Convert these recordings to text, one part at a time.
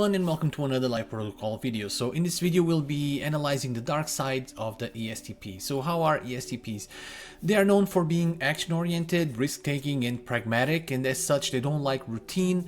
everyone, and welcome to another Life Protocol video. So in this video we'll be analyzing the dark side of the ESTP. So how are ESTPs? They are known for being action-oriented, risk-taking and pragmatic, and as such they don't like routine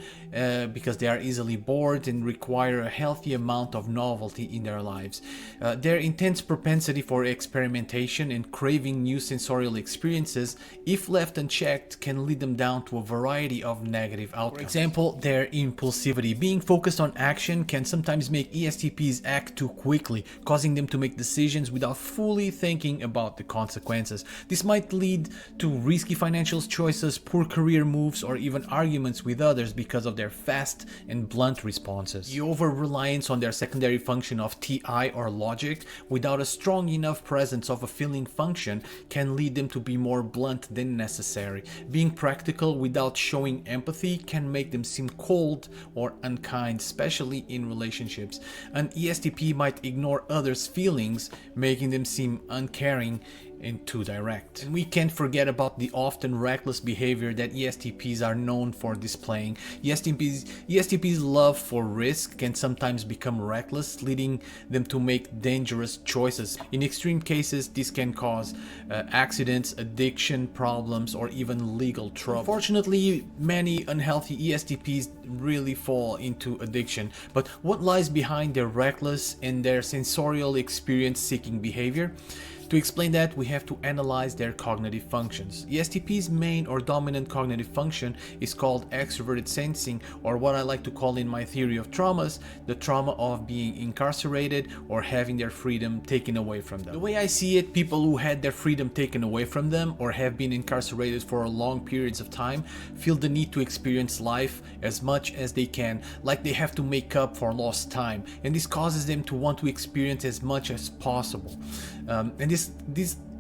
because they are easily bored and require a healthy amount of novelty in their lives. Their intense propensity for experimentation and craving new sensorial experiences, if left unchecked, can lead them down to a variety of negative outcomes. For example, their impulsivity. Being focused on action can sometimes make ESTPs act too quickly, causing them to make decisions without fully thinking about the consequences. This might lead to risky financial choices, poor career moves, or even arguments with others because of their fast and blunt responses. The over-reliance on their secondary function of TI or logic without a strong enough presence of a feeling function can lead them to be more blunt than necessary. Being practical without showing empathy can make them seem cold or unkind, especially in relationships. An ESTP might ignore others' feelings, making them seem uncaring and too direct. And we can't forget about the often reckless behavior that ESTPs are known for displaying. ESTPs' love for risk can sometimes become reckless, leading them to make dangerous choices. In extreme cases, this can cause accidents, addiction problems, or even legal trouble. Unfortunately, many unhealthy ESTPs really fall into addiction. But what lies behind their reckless and their sensorial experience-seeking behavior? To explain that, we have to analyze their cognitive functions. ESTP's main or dominant cognitive function is called extroverted sensing, or what I like to call in my theory of traumas, the trauma of being incarcerated or having their freedom taken away from them. The way I see it, people who had their freedom taken away from them or have been incarcerated for long periods of time feel the need to experience life as much as they can, like they have to make up for lost time, and this causes them to want to experience as much as possible. And this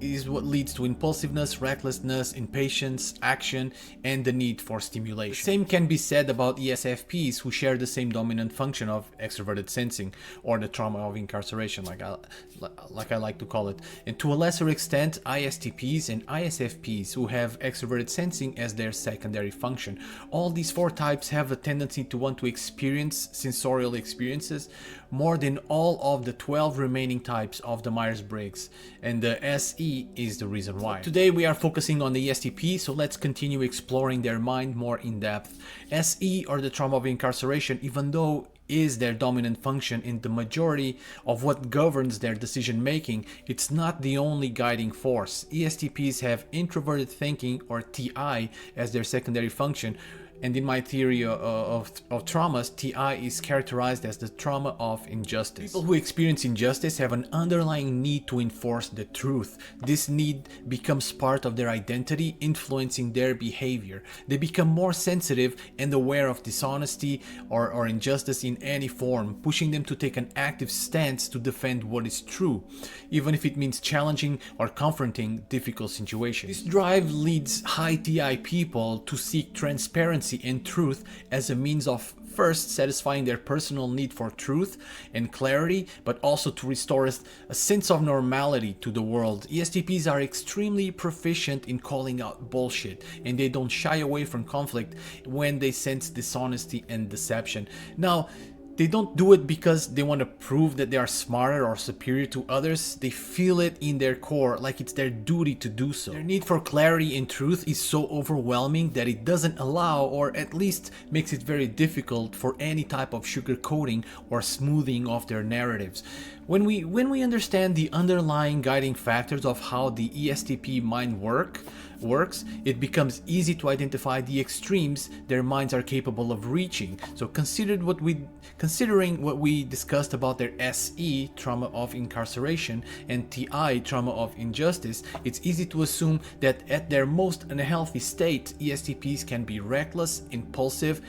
is what leads to impulsiveness, recklessness, impatience, action, and the need for stimulation. The same can be said about ESFPs, who share the same dominant function of extroverted sensing, or the trauma of incarceration, like I like to call it. And to a lesser extent, ISTPs and ISFPs, who have extroverted sensing as their secondary function. All these four types have a tendency to want to experience sensorial experiences more than all of the 12 remaining types of the Myers-Briggs, and the SE is the reason why. Today we are focusing on the ESTP, so let's continue exploring their mind more in depth. SE, or the trauma of incarceration, even though is their dominant function in the majority of what governs their decision making, it's not the only guiding force. ESTPs have introverted thinking, or TI, as their secondary function. And in my theory of traumas, TI is characterized as the trauma of injustice. People who experience injustice have an underlying need to enforce the truth. This need becomes part of their identity, influencing their behavior. They become more sensitive and aware of dishonesty or injustice in any form, pushing them to take an active stance to defend what is true, even if it means challenging or confronting difficult situations. This drive leads high TI people to seek transparency and truth as a means of first satisfying their personal need for truth and clarity, but also to restore a sense of normality to the world. ESTPs are extremely proficient in calling out bullshit, and they don't shy away from conflict when they sense dishonesty and deception. Now, they don't do it because they want to prove that they are smarter or superior to others. They feel it in their core, like it's their duty to do so. Their need for clarity and truth is so overwhelming that it doesn't allow, or at least makes it very difficult, for any type of sugarcoating or smoothing of their narratives. When we understand the underlying guiding factors of how the ESTP mind works, it becomes easy to identify the extremes their minds are capable of reaching. So considering what we discussed about their SE, trauma of incarceration, and TI, trauma of injustice, it's easy to assume that at their most unhealthy state, ESTPs can be reckless, impulsive,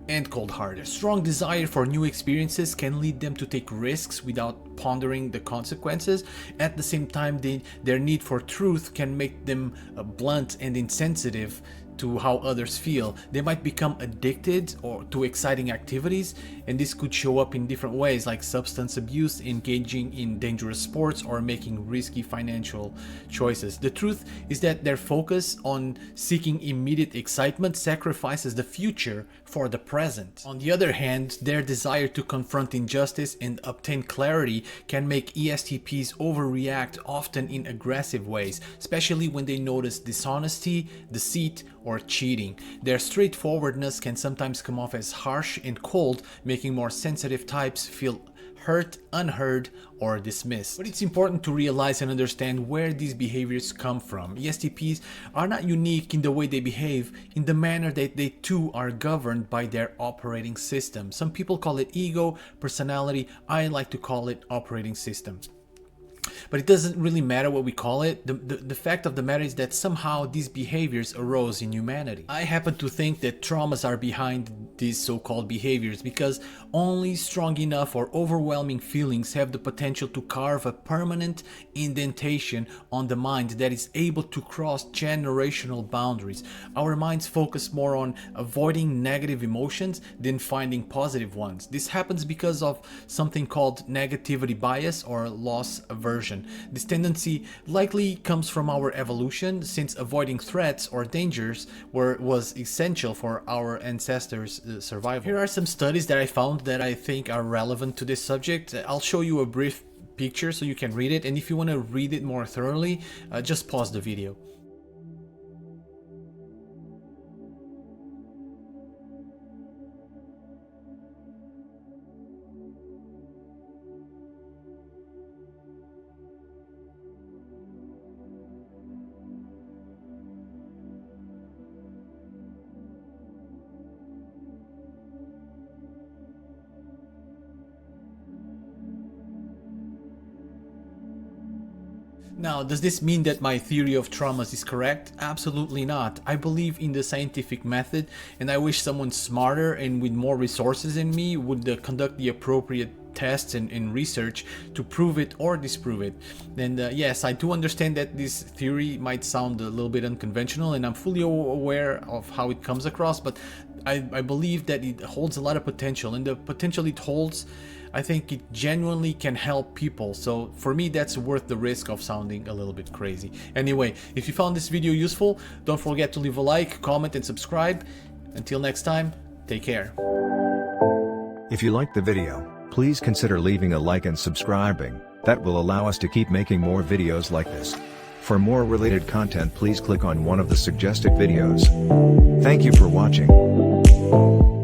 and cold-hearted. Strong desire for new experiences can lead them to take risks without pondering the consequences. At the same time, their need for truth can make them blunt and insensitive to how others feel. They might become addicted or to exciting activities, and this could show up in different ways, like substance abuse, engaging in dangerous sports, or making risky financial choices. The truth is that their focus on seeking immediate excitement sacrifices the future for the present. On the other hand, their desire to confront injustice and obtain clarity can make ESTPs overreact, often in aggressive ways, especially when they notice dishonesty, deceit, or cheating. Their straightforwardness can sometimes come off as harsh and cold, making more sensitive types feel hurt, unheard, or dismissed. But it's important to realize and understand where these behaviors come from. ESTPs are not unique in the way they behave, in the manner that they too are governed by their operating system. Some people call it ego, personality. I like to call it operating system. But it doesn't really matter what we call it. The fact of the matter is that somehow these behaviors arose in humanity. I happen to think that traumas are behind these so-called behaviors, because only strong enough or overwhelming feelings have the potential to carve a permanent indentation on the mind that is able to cross generational boundaries. Our minds focus more on avoiding negative emotions than finding positive ones. This happens because of something called negativity bias or loss aversion. This tendency likely comes from our evolution, since avoiding threats or dangers was essential for our ancestors' survival. Here are some studies that I found that I think are relevant to this subject. I'll show you a brief picture so you can read it, and if you want to read it more thoroughly, just pause the video. Now, does this mean that my theory of traumas is correct? Absolutely not. I believe in the scientific method, and I wish someone smarter and with more resources than me would conduct the appropriate tests and research to prove it or disprove it. And yes, I do understand that this theory might sound a little bit unconventional, and I'm fully aware of how it comes across, but I believe that it holds a lot of potential, and the potential it holds, I think it genuinely can help people. So for me, that's worth the risk of sounding a little bit crazy. Anyway, if you found this video useful, don't forget to leave a like, comment, and subscribe. Until next time, take care. If you liked the video, please consider leaving a like and subscribing. That will allow us to keep making more videos like this. For more related content, please click on one of the suggested videos. Thank you for watching.